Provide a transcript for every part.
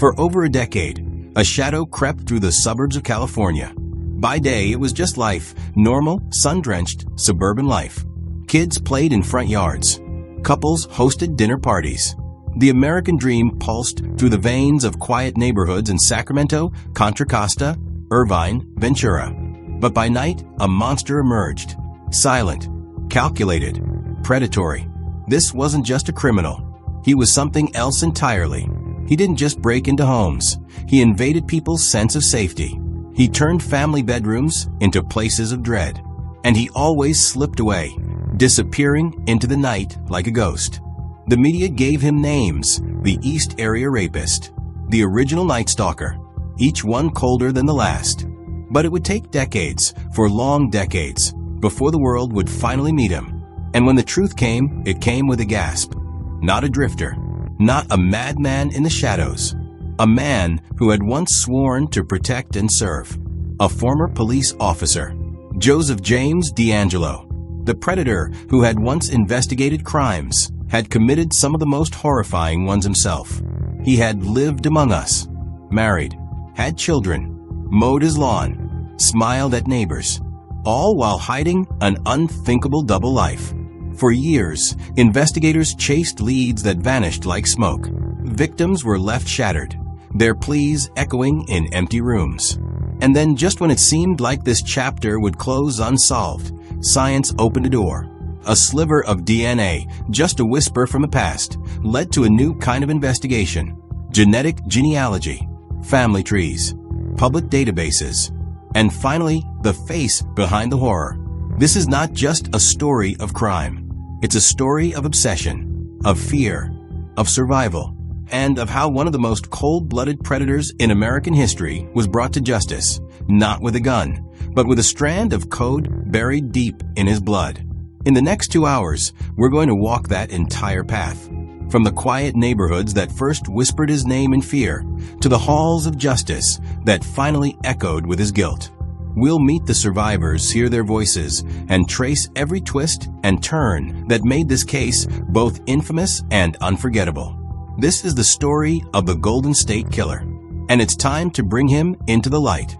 For over a decade, a shadow crept through the suburbs of California. By day, it was just life, normal, sun-drenched, suburban life. Kids played in front yards. Couples hosted dinner parties. The American dream pulsed through the veins of quiet neighborhoods in Sacramento, Contra Costa, Irvine, Ventura. But by night, a monster emerged. Silent, calculated, predatory. This wasn't just a criminal. He was something else entirely. He didn't just break into homes. He invaded people's sense of safety. He turned family bedrooms into places of dread. And he always slipped away, disappearing into the night like a ghost. The media gave him names: the East Area Rapist, the original Night Stalker, each one colder than the last. But it would take decades, for long decades, before the world would finally meet him. And when the truth came, it came with a gasp. Not a drifter, not a madman in the shadows. A man who had once sworn to protect and serve. A former police officer, Joseph James DeAngelo. The predator who had once investigated crimes, had committed some of the most horrifying ones himself. He had lived among us, married, had children, mowed his lawn, smiled at neighbors, all while hiding an unthinkable double life. For years, investigators chased leads that vanished like smoke. Victims were left shattered, their pleas echoing in empty rooms. And then, just when it seemed like this chapter would close unsolved, science opened a door. A sliver of DNA, just a whisper from the past, led to a new kind of investigation. Genetic genealogy, family trees, public databases, and finally, the face behind the horror. This is not just a story of crime. It's a story of obsession, of fear, of survival, and of how one of the most cold-blooded predators in American history was brought to justice, not with a gun, but with a strand of code buried deep in his blood. In the next 2 hours, we're going to walk that entire path. From the quiet neighborhoods that first whispered his name in fear, to the halls of justice that finally echoed with his guilt. We'll meet the survivors, hear their voices, and trace every twist and turn that made this case both infamous and unforgettable. This is the story of the Golden State Killer, and it's time to bring him into the light.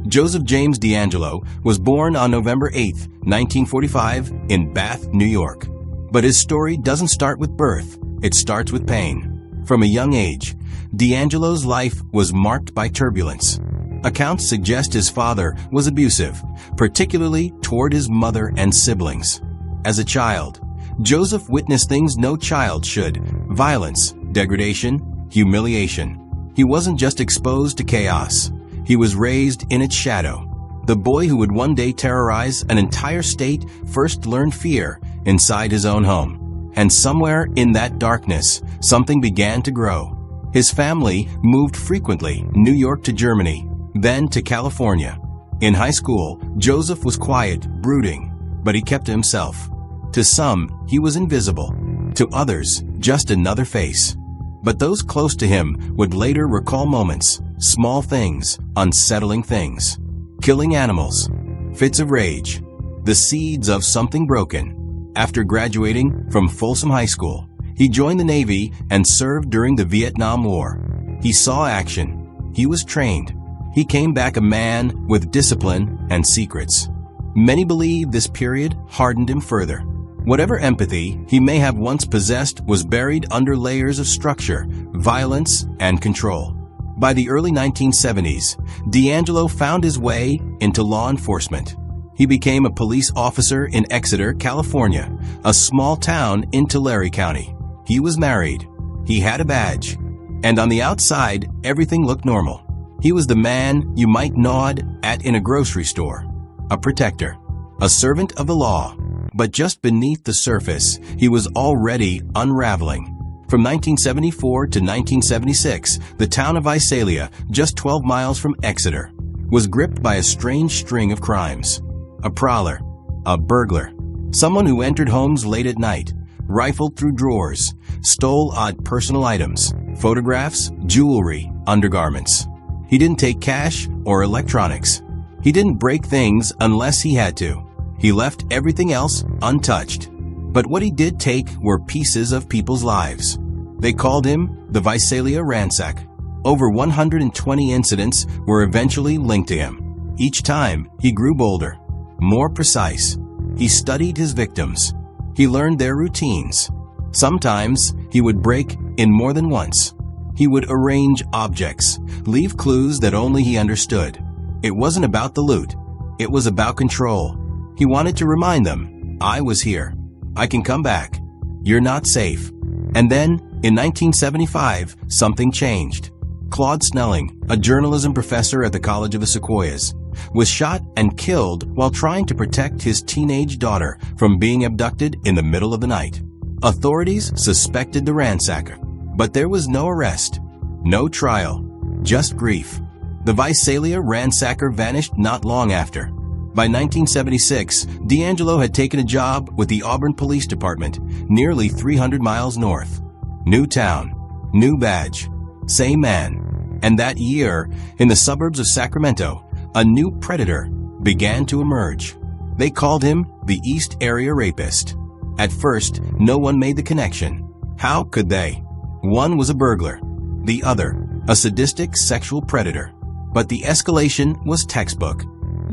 Joseph James DeAngelo was born on November 8, 1945, in Bath, New York. But his story doesn't start with birth, it starts with pain. From a young age, DeAngelo's life was marked by turbulence. Accounts suggest his father was abusive, particularly toward his mother and siblings. As a child, Joseph witnessed things no child should: violence, degradation, humiliation. He wasn't just exposed to chaos. He was raised in its shadow. The boy who would one day terrorize an entire state first learned fear inside his own home. And somewhere in that darkness, something began to grow. His family moved frequently, New York to Germany, then to California. In high school, Joseph was quiet, brooding, but he kept to himself. To some, he was invisible. To others, just another face. But those close to him would later recall moments, small things, unsettling things, killing animals, fits of rage, the seeds of something broken. After graduating from Folsom High School, he joined the Navy and served during the Vietnam War. He saw action. He was trained. He came back a man with discipline and secrets. Many believe this period hardened him further. Whatever empathy he may have once possessed was buried under layers of structure, violence, and control. By the early 1970s, DeAngelo found his way into law enforcement. He became a police officer in Exeter, California, a small town in Tulare County. He was married. He had a badge. And on the outside, everything looked normal. He was the man you might nod at in a grocery store, a protector, a servant of the law. But just beneath the surface, he was already unraveling. From 1974 to 1976, the town of Visalia, just 12 miles from Exeter, was gripped by a strange string of crimes. A prowler, a burglar, someone who entered homes late at night, rifled through drawers, stole odd personal items, photographs, jewelry, undergarments. He didn't take cash or electronics. He didn't break things unless he had to. He left everything else untouched. But what he did take were pieces of people's lives. They called him the Visalia Ransack. Over 120 incidents were eventually linked to him. Each time, he grew bolder, more precise. He studied his victims. He learned their routines. Sometimes, he would break in more than once. He would arrange objects, leave clues that only he understood. It wasn't about the loot. It was about control. He wanted to remind them, I was here. I can come back. You're not safe. And then, in 1975, something changed. Claude Snelling, a journalism professor at the College of the Sequoias, was shot and killed while trying to protect his teenage daughter from being abducted in the middle of the night. Authorities suspected the ransacker, but there was no arrest, no trial, just grief. The Visalia ransacker vanished not long after. By 1976, DeAngelo had taken a job with the Auburn Police Department, nearly 300 miles north. New town, new badge, same man. And that year, in the suburbs of Sacramento, a new predator began to emerge. They called him the East Area Rapist. At first, no one made the connection. How could they? One was a burglar, the other, a sadistic sexual predator. But the escalation was textbook.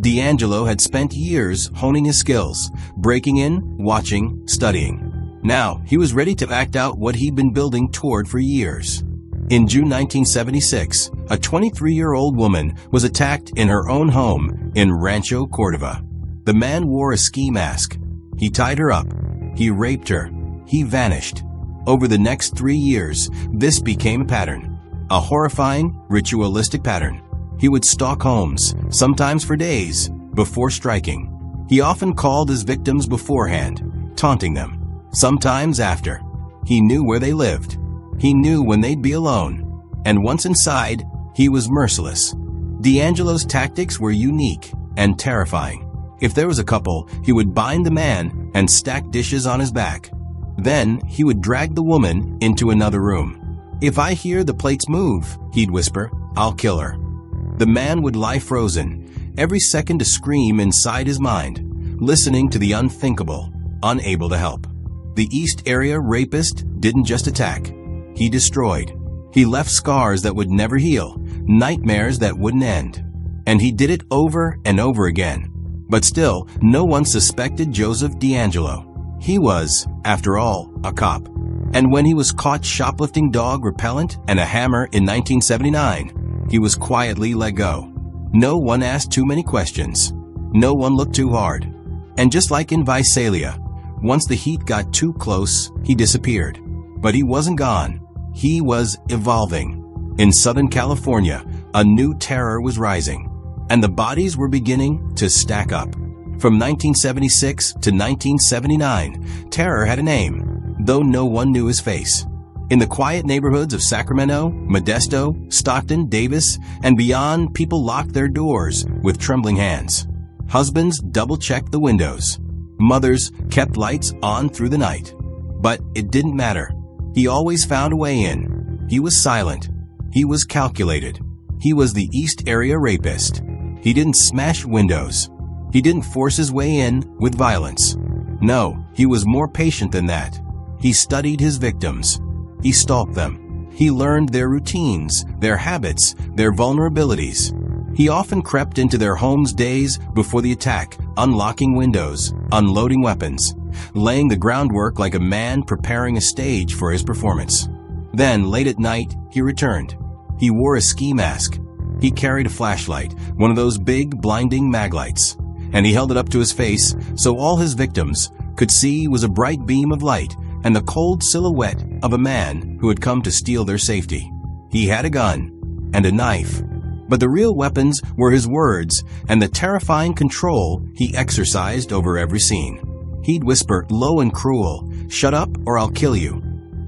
DeAngelo had spent years honing his skills, breaking in, watching, studying. Now, he was ready to act out what he'd been building toward for years. In June 1976, a 23-year-old woman was attacked in her own home in Rancho Cordova. The man wore a ski mask. He tied her up. He raped her. He vanished. Over the next 3 years, this became a pattern. A horrifying, ritualistic pattern. He would stalk homes, sometimes for days, before striking. He often called his victims beforehand, taunting them. Sometimes after. He knew where they lived. He knew when they'd be alone. And once inside, he was merciless. DeAngelo's tactics were unique and terrifying. If there was a couple, he would bind the man and stack dishes on his back. Then he would drag the woman into another room. If I hear the plates move, he'd whisper, I'll kill her. The man would lie frozen, every second a scream inside his mind, listening to the unthinkable, unable to help. The East Area Rapist didn't just attack. He destroyed. He left scars that would never heal, nightmares that wouldn't end. And he did it over and over again. But still, no one suspected Joseph DeAngelo. He was, after all, a cop. And when he was caught shoplifting dog repellent and a hammer in 1979, he was quietly let go. No one asked too many questions. No one looked too hard. And just like in Visalia, once the heat got too close, he disappeared. But he wasn't gone. He was evolving. In Southern California, a new terror was rising, and the bodies were beginning to stack up. From 1976 to 1979, terror had a name, though no one knew his face. In the quiet neighborhoods of Sacramento, Modesto, Stockton, Davis, and beyond, people locked their doors with trembling hands. Husbands double-checked the windows. Mothers kept lights on through the night. But it didn't matter. He always found a way in. He was silent. He was calculated. He was the East Area Rapist. He didn't smash windows. He didn't force his way in with violence. No, he was more patient than that. He studied his victims. He stalked them. He learned their routines, their habits, their vulnerabilities. He often crept into their homes days before the attack, unlocking windows, unloading weapons, laying the groundwork like a man preparing a stage for his performance. Then, late at night, he returned. He wore a ski mask. He carried a flashlight, one of those big, blinding mag lights, and he held it up to his face so all his victims could see was a bright beam of light and the cold silhouette of a man who had come to steal their safety. He had a gun and a knife. But the real weapons were his words and the terrifying control he exercised over every scene. He'd whisper low and cruel, "Shut up or I'll kill you."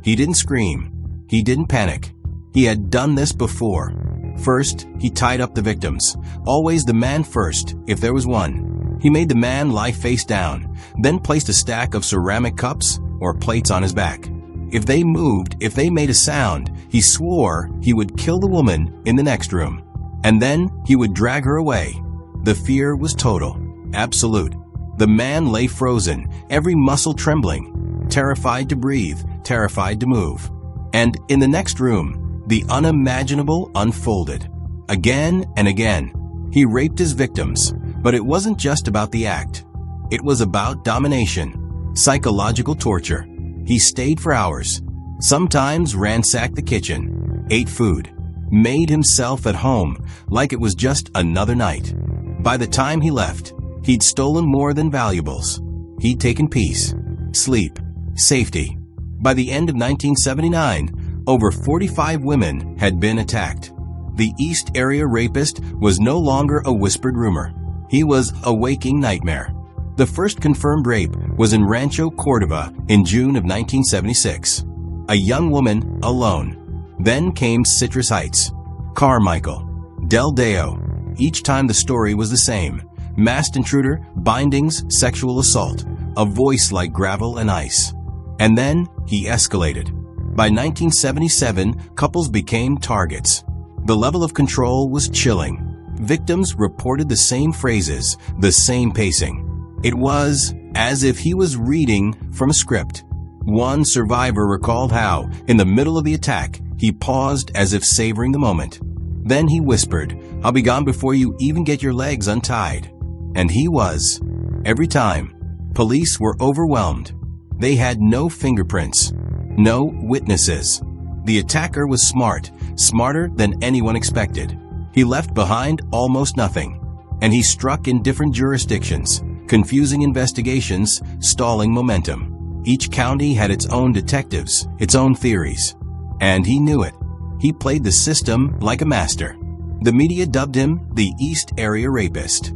He didn't scream. He didn't panic. He had done this before. First, he tied up the victims, always the man first, if there was one. He made the man lie face down, then placed a stack of ceramic cups or plates on his back. If they moved, if they made a sound, he swore he would kill the woman in the next room. And then he would drag her away. The fear was total, absolute. The man lay frozen, every muscle trembling, terrified to breathe, terrified to move. And in the next room, The unimaginable unfolded. Again and again, he raped his victims, but it wasn't just about the act. It was about domination, psychological torture. He stayed for hours, sometimes ransacked the kitchen, ate food, made himself at home like it was just another night. By the time he left, he'd stolen more than valuables. He'd taken peace, sleep, safety. By the end of 1979, over 45 women had been attacked. The East Area Rapist was no longer a whispered rumor. He was a waking nightmare. The first confirmed rape was in Rancho Cordova in June of 1976. A young woman alone. Then came Citrus Heights, Carmichael, Del Deo. Each time the story was the same. Masked intruder, bindings, sexual assault, a voice like gravel and ice. And then he escalated. By 1977, couples became targets. The level of control was chilling. Victims reported the same phrases, the same pacing. It was as if he was reading from a script. One survivor recalled how, in the middle of the attack, he paused as if savoring the moment. Then he whispered, "I'll be gone before you even get your legs untied." And he was. Every time, police were overwhelmed. They had no fingerprints, no witnesses. The attacker was smart, smarter than anyone expected. He left behind almost nothing, and he struck in different jurisdictions, confusing investigations, stalling momentum. Each county had its own detectives, its own theories, and he knew it. He played the system like a master. The media dubbed him the East Area Rapist.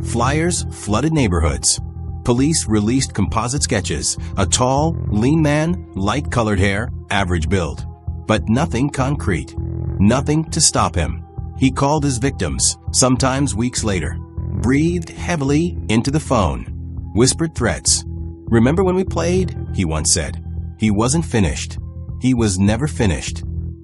Flyers flooded neighborhoods. Police released composite sketches, a tall, lean man, light-colored hair, average build. But nothing concrete, nothing to stop him. He called his victims, sometimes weeks later, breathed heavily into the phone, whispered threats. "Remember when we played?" he once said. He wasn't finished. He was never finished.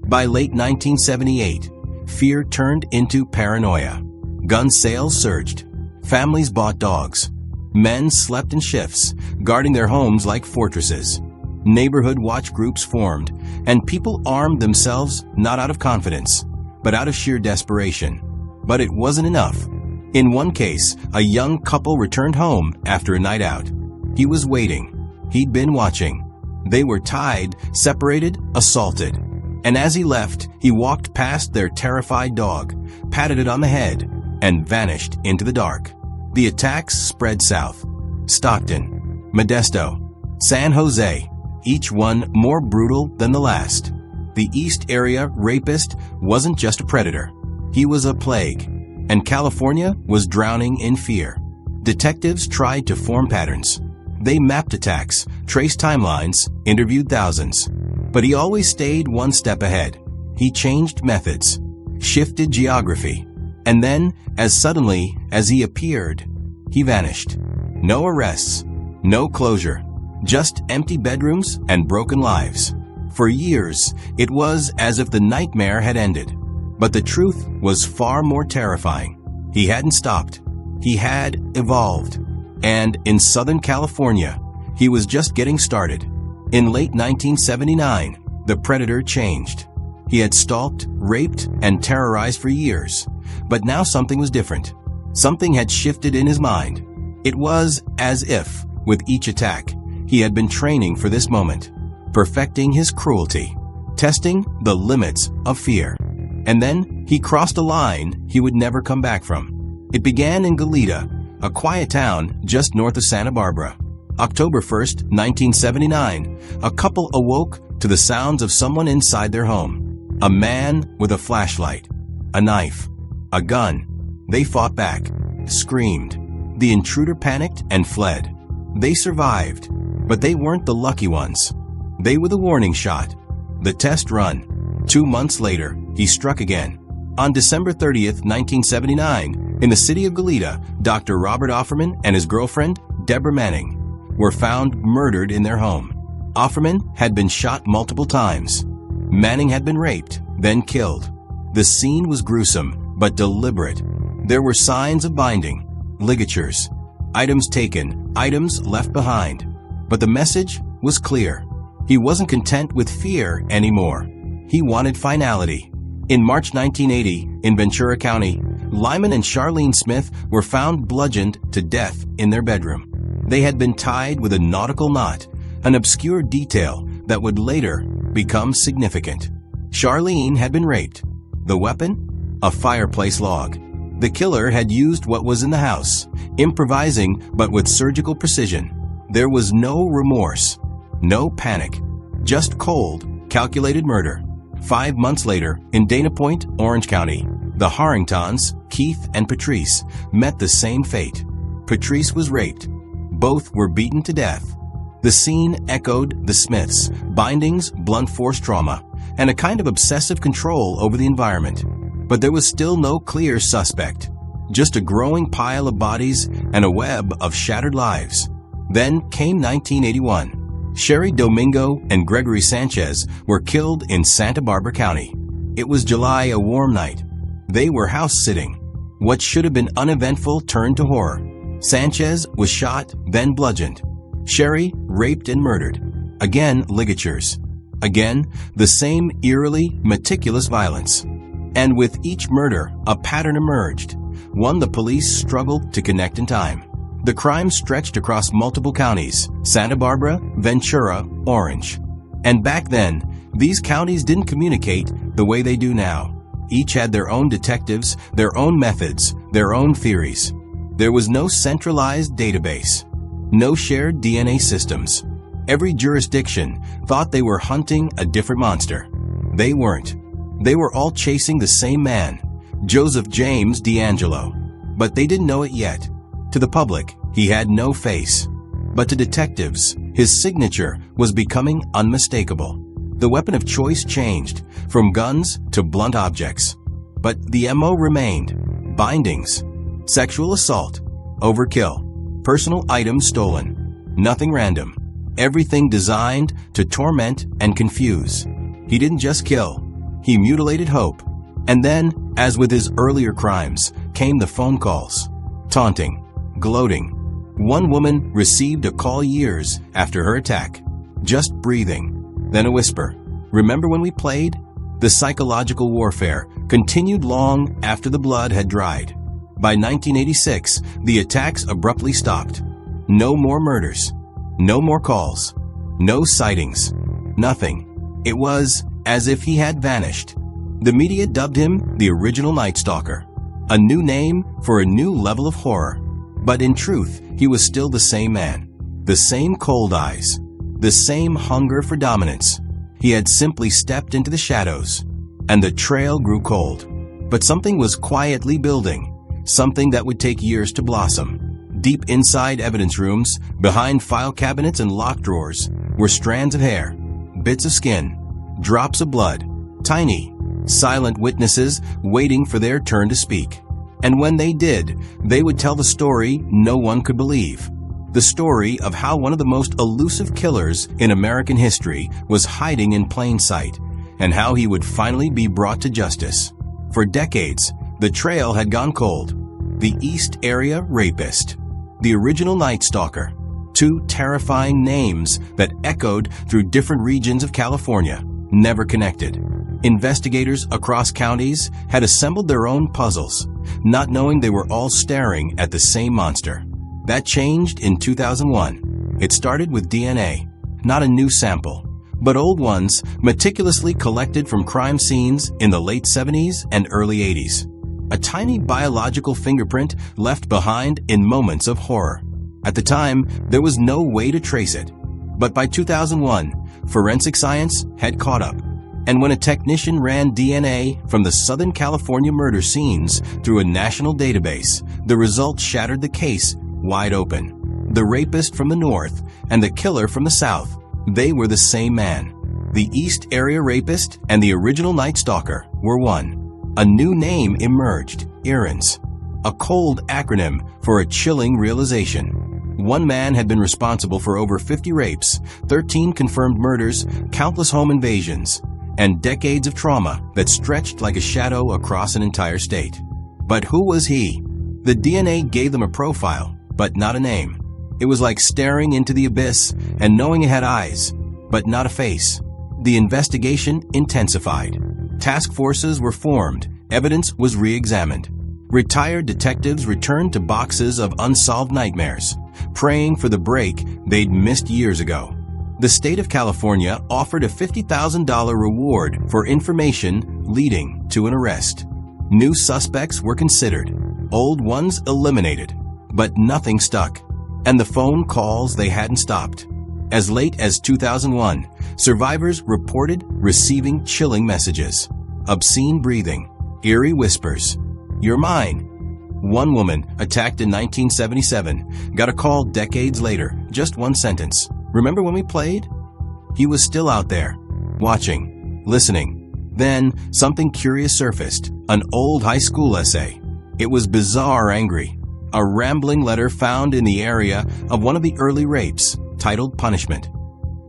By late 1978, fear turned into paranoia. Gun sales surged. Families bought dogs. Men slept in shifts, guarding their homes like fortresses. Neighborhood watch groups formed, and people armed themselves not out of confidence, but out of sheer desperation. But it wasn't enough. In one case, a young couple returned home after a night out. He was waiting. He'd been watching. They were tied, separated, assaulted. And as he left, he walked past their terrified dog, patted it on the head, and vanished into the dark. The attacks spread south. Stockton, Modesto, San Jose, each one more brutal than the last. The East Area Rapist wasn't just a predator. He was a plague, and California was drowning in fear. Detectives tried to form patterns. They mapped attacks, traced timelines, interviewed thousands. But he always stayed one step ahead. He changed methods, shifted geography, and then, as suddenly as he appeared, he vanished. No arrests, no closure, just empty bedrooms and broken lives. For years, it was as if the nightmare had ended. But the truth was far more terrifying. He hadn't stopped. He had evolved. And in Southern California, he was just getting started. In late 1979, the predator changed. He had stalked, raped, and terrorized for years. But now something was different. Something had shifted in his mind. It was as if, with each attack, he had been training for this moment, perfecting his cruelty, testing the limits of fear. And then he crossed a line he would never come back from. It began in Goleta, a quiet town just north of Santa Barbara. October 1st, 1979, a couple awoke to the sounds of someone inside their home. A man with a flashlight, a knife, a gun. They fought back, screamed. The intruder panicked and fled. They survived, but they weren't the lucky ones. They were the warning shot, the test run. 2 months later, he struck again. On December 30th, 1979, in the city of Goleta, Dr. Robert Offerman and his girlfriend, Deborah Manning, were found murdered in their home. Offerman had been shot multiple times. Manning had been raped, then killed. The scene was gruesome, but deliberate. There were signs of binding, ligatures, items taken, items left behind. But the message was clear. He wasn't content with fear anymore. He wanted finality. In March 1980, in Ventura County, Lyman and Charlene Smith were found bludgeoned to death in their bedroom. They had been tied with a nautical knot, an obscure detail that would later become significant. Charlene had been raped. The weapon? A fireplace log. The killer had used what was in the house, improvising but with surgical precision. There was no remorse, no panic, just cold, calculated murder. 5 months later, in Dana Point, Orange County, the Harringtons, Keith and Patrice, met the same fate. Patrice was raped. Both were beaten to death. The scene echoed the Smiths, bindings, blunt force trauma, and a kind of obsessive control over the environment. But there was still no clear suspect, just a growing pile of bodies and a web of shattered lives. Then came 1981. Sherry Domingo and Gregory Sanchez were killed in Santa Barbara County. It was July, a warm night. They were house-sitting. What should have been uneventful turned to horror. Sanchez was shot, then bludgeoned. Sherry raped and murdered. Again, ligatures. Again, the same eerily meticulous violence. And with each murder, a pattern emerged, one the police struggled to connect in time. The crime stretched across multiple counties: Santa Barbara, Ventura, Orange. And back then, these counties didn't communicate the way they do now. Each had their own detectives, their own methods, their own theories. There was no centralized database, no shared DNA systems. Every jurisdiction thought they were hunting a different monster. They weren't. They were all chasing the same man, Joseph James DeAngelo. But they didn't know it yet. To the public, he had no face. But to detectives, his signature was becoming unmistakable. The weapon of choice changed, from guns to blunt objects. But the MO remained: bindings, sexual assault, overkill, personal items stolen. Nothing random. Everything designed to torment and confuse. He didn't just kill. He mutilated hope. And then, as with his earlier crimes, came the phone calls. Taunting, gloating. One woman received a call years after her attack. Just breathing. Then a whisper. "Remember when we played?" The psychological warfare continued long after the blood had dried. By 1986, the attacks abruptly stopped. No more murders. No more calls. No sightings. Nothing. It was as if he had vanished. The media dubbed him the original Night Stalker, a new name for a new level of horror. But in truth, he was still the same man, the same cold eyes, the same hunger for dominance. He had simply stepped into the shadows, and the trail grew cold. But something was quietly building, something that would take years to blossom. Deep inside evidence rooms, behind file cabinets and locked drawers, were strands of hair, bits of skin, drops of blood, tiny, silent witnesses waiting for their turn to speak. And when they did, they would tell the story no one could believe. The story of how one of the most elusive killers in American history was hiding in plain sight, and how he would finally be brought to justice. For decades, the trail had gone cold. The East Area Rapist. The original Night Stalker. Two terrifying names that echoed through different regions of California, never connected. Investigators across counties had assembled their own puzzles, not knowing they were all staring at the same monster. That changed in 2001. It started with DNA, not a new sample, but old ones meticulously collected from crime scenes in the late 70s and early 80s. A tiny biological fingerprint left behind in moments of horror. At the time, there was no way to trace it. But by 2001, forensic science had caught up. And when a technician ran DNA from the Southern California murder scenes through a national database, the results shattered the case wide open. The rapist from the north and the killer from the south, they were the same man. The East Area Rapist and the original Night Stalker were one. A new name emerged: ERINS, a cold acronym for a chilling realization. One man had been responsible for over 50 rapes, 13 confirmed murders, countless home invasions, and decades of trauma that stretched like a shadow across an entire state. But who was he? The DNA gave them a profile, but not a name. It was like staring into the abyss and knowing it had eyes, but not a face. the investigation intensified. Task forces were formed, evidence was re-examined. Retired detectives returned to boxes of unsolved nightmares, praying for the break they'd missed years ago. The state of California offered a $50,000 reward for information leading to an arrest. New suspects were considered, old ones eliminated, but nothing stuck, and the phone calls they hadn't stopped. As late as 2001, survivors reported receiving chilling messages, obscene breathing, eerie whispers, "You're mine." One woman, attacked in 1977, got a call decades later, just one sentence. "Remember when we played?" He was still out there, watching, listening. Then, something curious surfaced, an old high school essay. It was bizarre angry, a rambling letter found in the area of one of the early rapes, titled Punishment.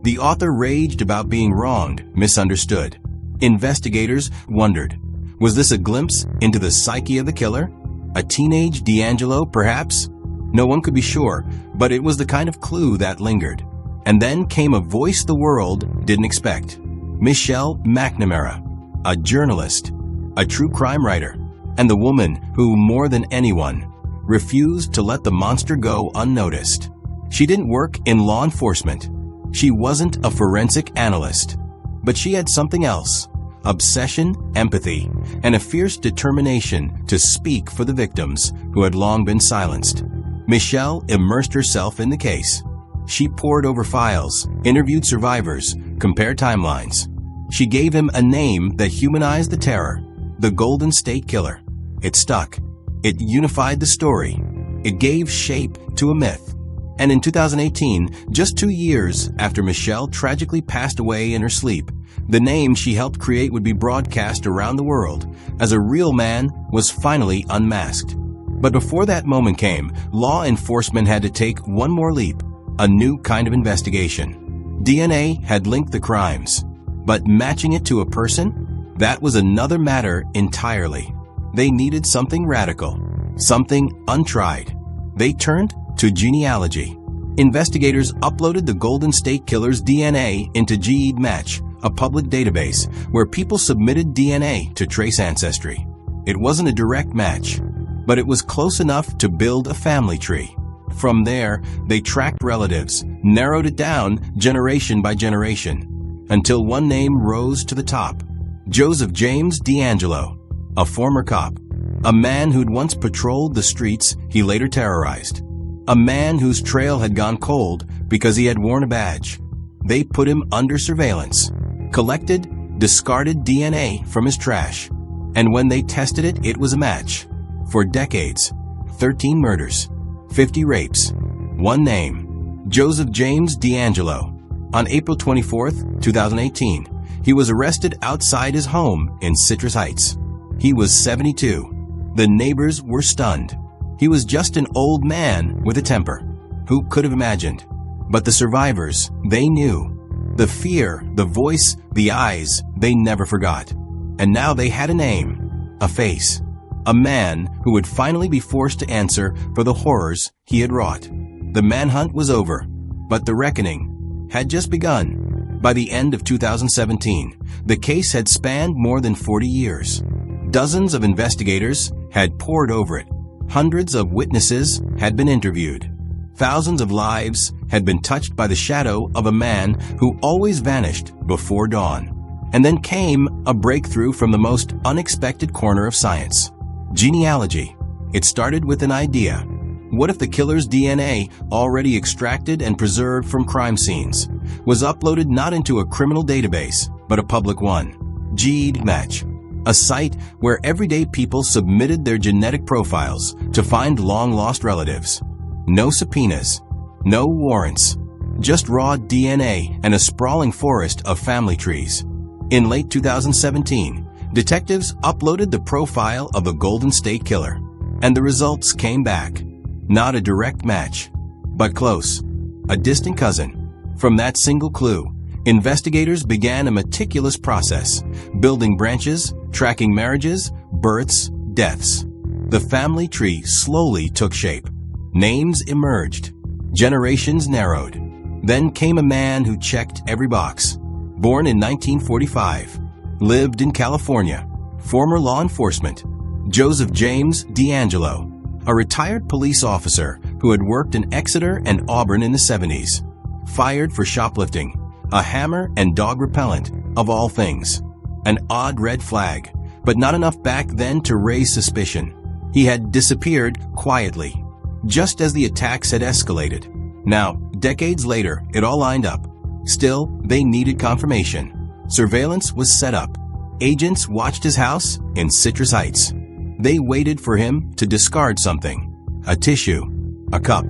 The author raged about being wronged, misunderstood. Investigators wondered, was this a glimpse into the psyche of the killer? A teenage DeAngelo, perhaps? No one could be sure, but it was the kind of clue that lingered. And then came a voice the world didn't expect. Michelle McNamara, a journalist, a true crime writer, and the woman who, more than anyone, refused to let the monster go unnoticed. She didn't work in law enforcement. She wasn't a forensic analyst. But she had something else: obsession, empathy, and a fierce determination to speak for the victims who had long been silenced. Michelle immersed herself in the case. She pored over files, interviewed survivors, compared timelines. She gave him a name that humanized the terror: the Golden State Killer. It stuck. It unified the story. It gave shape to a myth. And in 2018, just 2 years after Michelle tragically passed away in her sleep, the name she helped create would be broadcast around the world as a real man was finally unmasked. But before that moment came, law enforcement had to take one more leap, a new kind of investigation. DNA had linked the crimes, but matching it to a person? That was another matter entirely. They needed something radical, something untried. They turned to Genealogy. Investigators uploaded the Golden State Killer's DNA into Genealogy, a public database where people submitted DNA to trace ancestry. It wasn't a direct match, but it was close enough to build a family tree. From there, they tracked relatives, narrowed it down generation by generation, until one name rose to the top: Joseph James DeAngelo, a former cop, a man who'd once patrolled the streets he later terrorized, a man whose trail had gone cold because he had worn a badge. They put him under surveillance, collected, discarded DNA from his trash, and when they tested it, it was a match. For decades, 13 murders, 50 rapes, one name: Joseph James DeAngelo. On April 24, 2018, he was arrested outside his home in Citrus Heights. He was 72. The neighbors were stunned. He was just an old man with a temper. Who could have imagined? But the survivors, they knew. The fear, the voice, the eyes, they never forgot. And now they had a name, a face, a man who would finally be forced to answer for the horrors he had wrought. The manhunt was over, but the reckoning had just begun. By the end of 2017, the case had spanned more than 40 years. Dozens of investigators had pored over it. Hundreds of witnesses had been interviewed. Thousands of lives had been touched by the shadow of a man who always vanished before dawn. And then came a breakthrough from the most unexpected corner of science: genealogy. It started with an idea. What if the killer's DNA, already extracted and preserved from crime scenes, was uploaded not into a criminal database, but a public one? Genealogy, a site where everyday people submitted their genetic profiles to find long-lost relatives. No subpoenas, no warrants, just raw DNA and a sprawling forest of family trees. In late 2017, detectives uploaded the profile of the Golden State Killer, and the results came back. Not a direct match, but close, a distant cousin. From that single clue, investigators began a meticulous process, building branches, tracking marriages, births, deaths. The family tree slowly took shape. Names emerged. Generations narrowed. Then came a man who checked every box. born in 1945, lived in California, former law enforcement. Joseph James DeAngelo, a retired police officer who had worked in Exeter and Auburn in the 70s, fired for shoplifting, a hammer and dog repellent, of all things. An odd red flag, but not enough back then to raise suspicion. He had disappeared quietly, just as the attacks had escalated. Now, decades later, it all lined up. Still, they needed confirmation. Surveillance was set up. Agents watched his house in Citrus Heights. They waited for him to discard something. A tissue, a cup,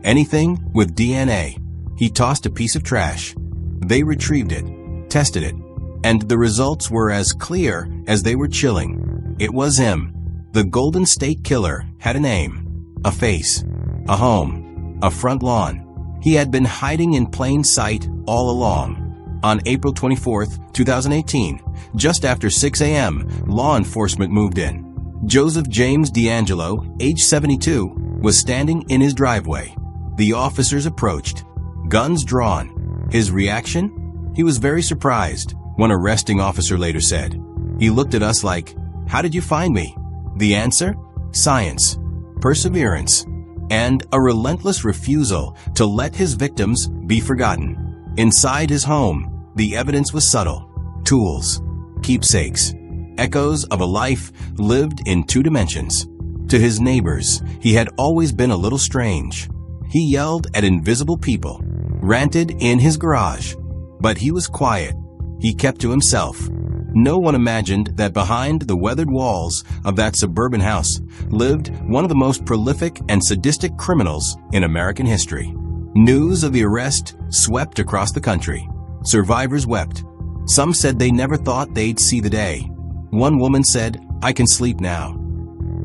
anything with DNA. He tossed a piece of trash. They retrieved it, tested it, and the results were as clear as they were chilling. It was him. The Golden State Killer had a name, a face, a home, a front lawn. He had been hiding in plain sight all along. On April 24, 2018, just after 6 a.m., law enforcement moved in. Joseph James DeAngelo, age 72, was standing in his driveway. The officers approached, guns drawn. His reaction? He was very surprised, one arresting officer later said. He looked at us like, "How did you find me?" The answer? Science, perseverance, and a relentless refusal to let his victims be forgotten. Inside his home, the evidence was subtle. Tools, keepsakes, echoes of a life lived in 2 dimensions. To his neighbors, he had always been a little strange. He yelled at invisible people, ranted in his garage, but he was quiet. He kept to himself. No one imagined that behind the weathered walls of that suburban house lived one of the most prolific and sadistic criminals in American history. News of the arrest swept across the country. Survivors wept. Some said they never thought they'd see the day. One woman said, "I can sleep now."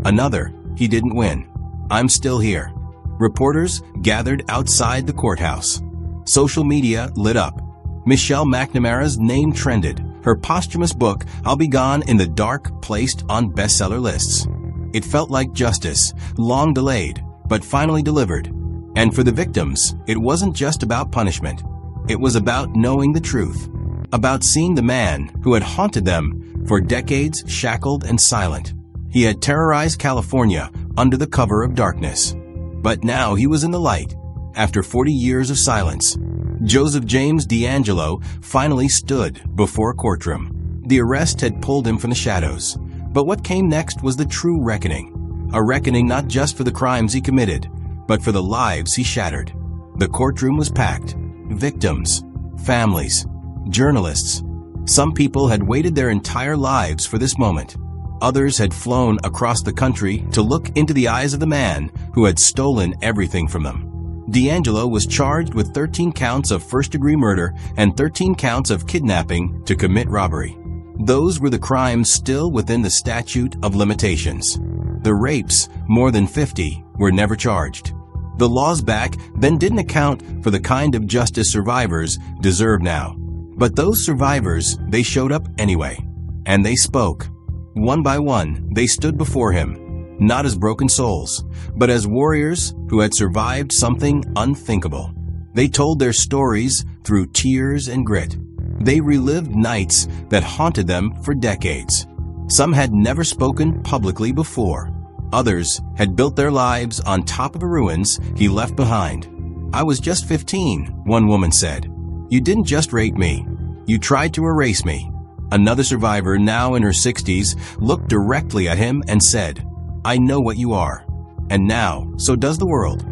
Another, "He didn't win. I'm still here." Reporters gathered outside the courthouse. Social media lit up. Michelle McNamara's name trended. Her posthumous book, I'll Be Gone in the Dark, placed on bestseller lists. It felt like justice, long delayed, but finally delivered. And for the victims, it wasn't just about punishment. It was about knowing the truth, about seeing the man who had haunted them for decades, shackled and silent. He had terrorized California under the cover of darkness. But now he was in the light. After 40 years of silence, Joseph James DeAngelo finally stood before a courtroom. The arrest had pulled him from the shadows. But what came next was the true reckoning. A reckoning not just for the crimes he committed, but for the lives he shattered. The courtroom was packed. Victims, families, journalists. Some people had waited their entire lives for this moment. Others had flown across the country to look into the eyes of the man who had stolen everything from them. DeAngelo was charged with 13 counts of first-degree murder and 13 counts of kidnapping to commit robbery. Those were the crimes still within the statute of limitations. The rapes, more than 50, were never charged. The laws back then didn't account for the kind of justice survivors deserve now. But those survivors, they showed up anyway. And they spoke. One by one, they stood before him, not as broken souls, but as warriors who had survived something unthinkable. They told their stories through tears and grit. They relived nights that haunted them for decades. Some had never spoken publicly before. Others had built their lives on top of the ruins he left behind. "I was just 15, one woman said. "You didn't just rape me. You tried to erase me." Another survivor, now in her 60s, looked directly at him and said, "I know what you are. And now, so does the world."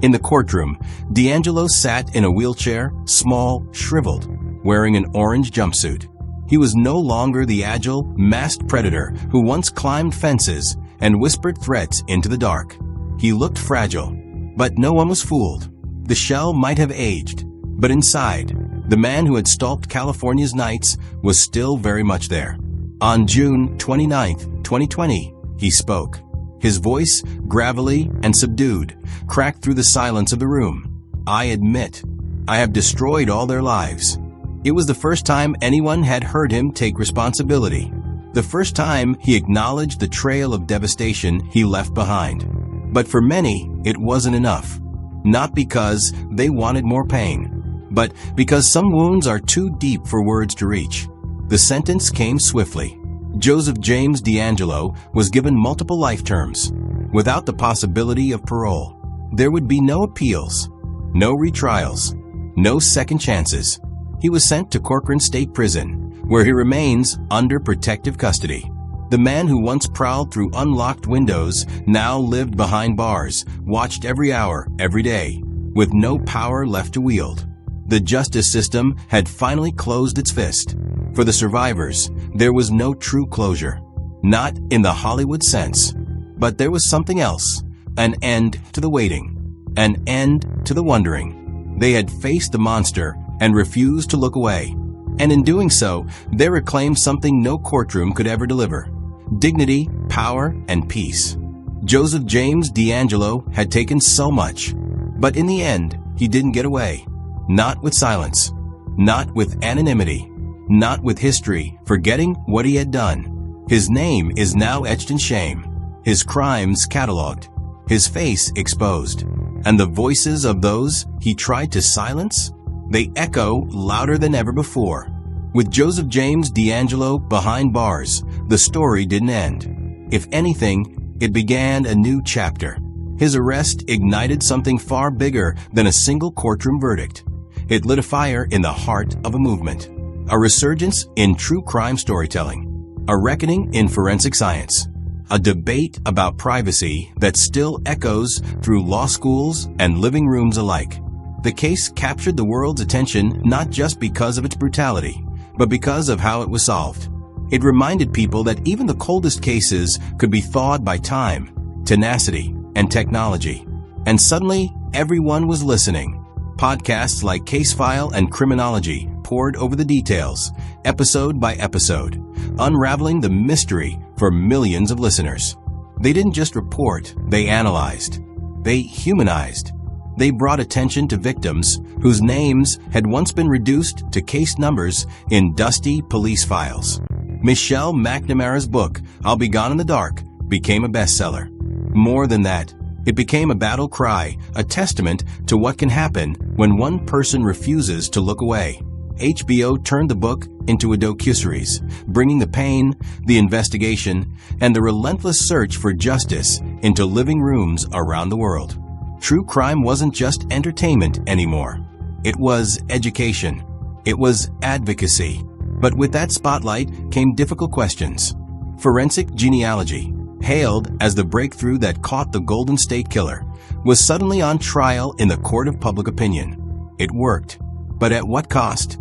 In the courtroom, DeAngelo sat in a wheelchair, small, shriveled, wearing an orange jumpsuit. He was no longer the agile, masked predator who once climbed fences and whispered threats into the dark. He looked fragile, but no one was fooled. The shell might have aged, but inside, the man who had stalked California's nights was still very much there. On June 29, 2020, he spoke. His voice, gravelly and subdued, cracked through the silence of the room. "I admit, I have destroyed all their lives." It was the first time anyone had heard him take responsibility. The first time he acknowledged the trail of devastation he left behind. But for many, it wasn't enough. Not because they wanted more pain, But because some wounds are too deep for words to reach, the sentence came swiftly. Joseph James DeAngelo was given multiple life terms, without the possibility of parole. There would be no appeals, no retrials, no second chances. He was sent to Corcoran State Prison, where he remains under protective custody. The man who once prowled through unlocked windows now lived behind bars, watched every hour, every day, with no power left to wield. The justice system had finally closed its fist. For the survivors, there was no true closure. Not in the Hollywood sense. But there was something else. An end to the waiting. An end to the wondering. They had faced the monster and refused to look away. And in doing so, they reclaimed something no courtroom could ever deliver. Dignity, power, and peace. Joseph James DeAngelo had taken so much. But in the end, he didn't get away. Not with silence. Not with anonymity. Not with history forgetting what he had done. His name is now etched in shame. His crimes catalogued. His face exposed. And the voices of those he tried to silence? They echo louder than ever before. With Joseph James DeAngelo behind bars, the story didn't end. If anything, it began a new chapter. His arrest ignited something far bigger than a single courtroom verdict. It lit a fire in the heart of a movement. A resurgence in true crime storytelling. A reckoning in forensic science. A debate about privacy that still echoes through law schools and living rooms alike. The case captured the world's attention not just because of its brutality, but because of how it was solved. It reminded people that even the coldest cases could be thawed by time, tenacity, and technology. And suddenly, everyone was listening. Podcasts like Case File and Criminology poured over the details, episode by episode, unraveling the mystery for millions of listeners. They didn't just report, they analyzed. They humanized. They brought attention to victims whose names had once been reduced to case numbers in dusty police files. Michelle McNamara's book, I'll Be Gone in the Dark, became a bestseller. More than that, it became a battle cry, a testament to what can happen when one person refuses to look away. HBO turned the book into a docuseries, bringing the pain, the investigation, and the relentless search for justice into living rooms around the world. True crime wasn't just entertainment anymore. It was education. It was advocacy. But with that spotlight came difficult questions. Forensic genealogy, hailed as the breakthrough that caught the Golden State Killer, was suddenly on trial in the court of public opinion. It worked. But at what cost?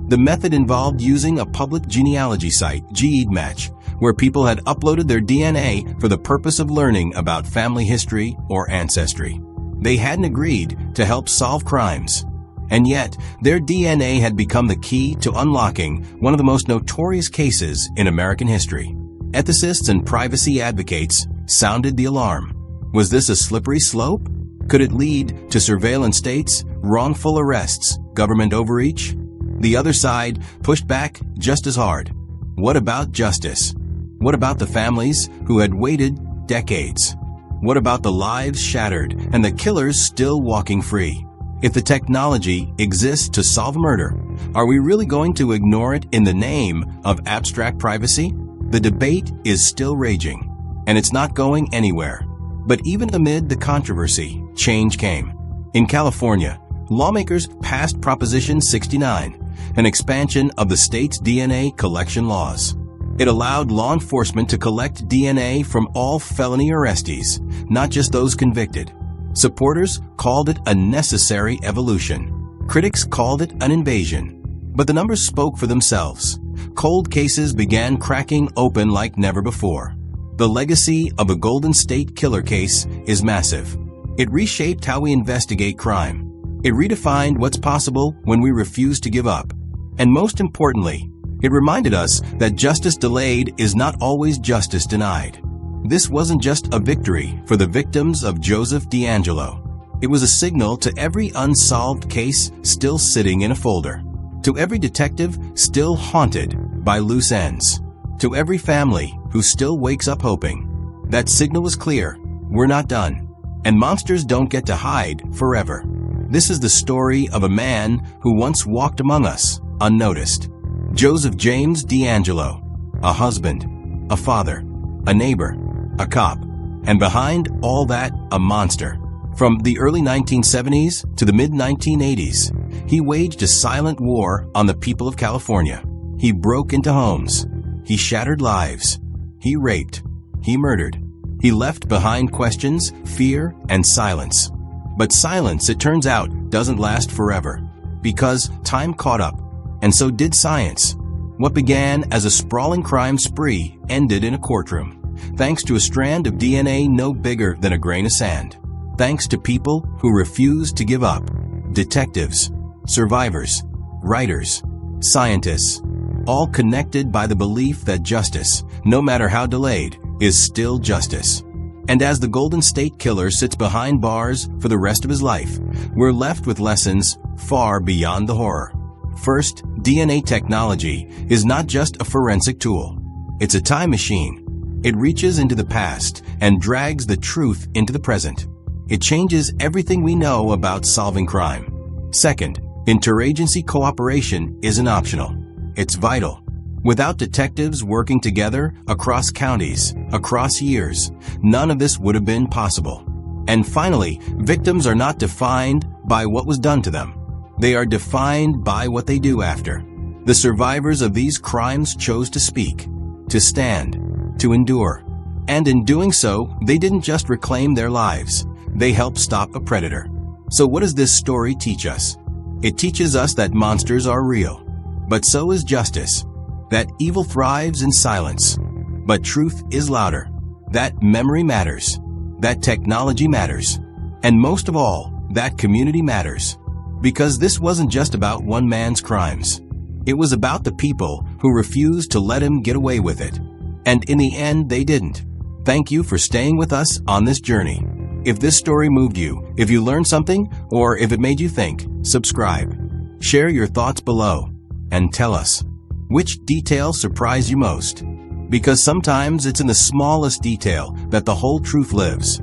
The method involved using a public genealogy site, GEDmatch, where people had uploaded their DNA for the purpose of learning about family history or ancestry. They hadn't agreed to help solve crimes. And yet, their DNA had become the key to unlocking one of the most notorious cases in American history. Ethicists and privacy advocates sounded the alarm. Was this a slippery slope? Could it lead to surveillance states, wrongful arrests, government overreach? The other side pushed back just as hard. What about justice? What about the families who had waited decades? What about the lives shattered and the killers still walking free? If the technology exists to solve murder, are we really going to ignore it in the name of abstract privacy? The debate is still raging, and it's not going anywhere. But even amid the controversy, change came. In California, lawmakers passed Proposition 69, an expansion of the state's DNA collection laws. It allowed law enforcement to collect DNA from all felony arrestees, not just those convicted. Supporters called it a necessary evolution. Critics called it an invasion. But the numbers spoke for themselves. Cold cases began cracking open like never before. The legacy of the Golden State Killer case is massive. It reshaped how we investigate crime. It redefined what's possible when we refuse to give up. And most importantly, it reminded us that justice delayed is not always justice denied. This wasn't just a victory for the victims of Joseph DeAngelo. It was a signal to every unsolved case still sitting in a folder, to every detective still haunted by loose ends, to every family who still wakes up hoping. That signal was clear. We're not done. And monsters don't get to hide forever. This is the story of a man who once walked among us, unnoticed. Joseph James DeAngelo, a husband, a father, a neighbor, a cop, and behind all that, a monster. From the early 1970s to the mid-1980s, he waged a silent war on the people of California. He broke into homes. He shattered lives. He raped. He murdered. He left behind questions, fear, and silence. But silence, it turns out, doesn't last forever, because time caught up, and so did science. What began as a sprawling crime spree ended in a courtroom, thanks to a strand of DNA no bigger than a grain of sand. Thanks to people who refused to give up. Detectives, survivors, writers, scientists, all connected by the belief that justice, no matter how delayed, is still justice. And as the Golden State Killer sits behind bars for the rest of his life, we're left with lessons far beyond the horror. First, DNA technology is not just a forensic tool. It's a time machine. It reaches into the past and drags the truth into the present. It changes everything we know about solving crime. Second, interagency cooperation isn't optional. It's vital. Without detectives working together across counties, across years, none of this would have been possible. And finally, victims are not defined by what was done to them. They are defined by what they do after. The survivors of these crimes chose to speak, to stand, to endure. And in doing so, they didn't just reclaim their lives. They helped stop a predator. So what does this story teach us? It teaches us that monsters are real, but so is justice. That evil thrives in silence, but truth is louder. That memory matters. That technology matters. And most of all, that community matters. Because this wasn't just about one man's crimes. It was about the people who refused to let him get away with it. And in the end, they didn't. Thank you for staying with us on this journey. If this story moved you, if you learned something, or if it made you think, subscribe. Share your thoughts below and tell us. Which detail surprised you most? Because sometimes it's in the smallest detail that the whole truth lives.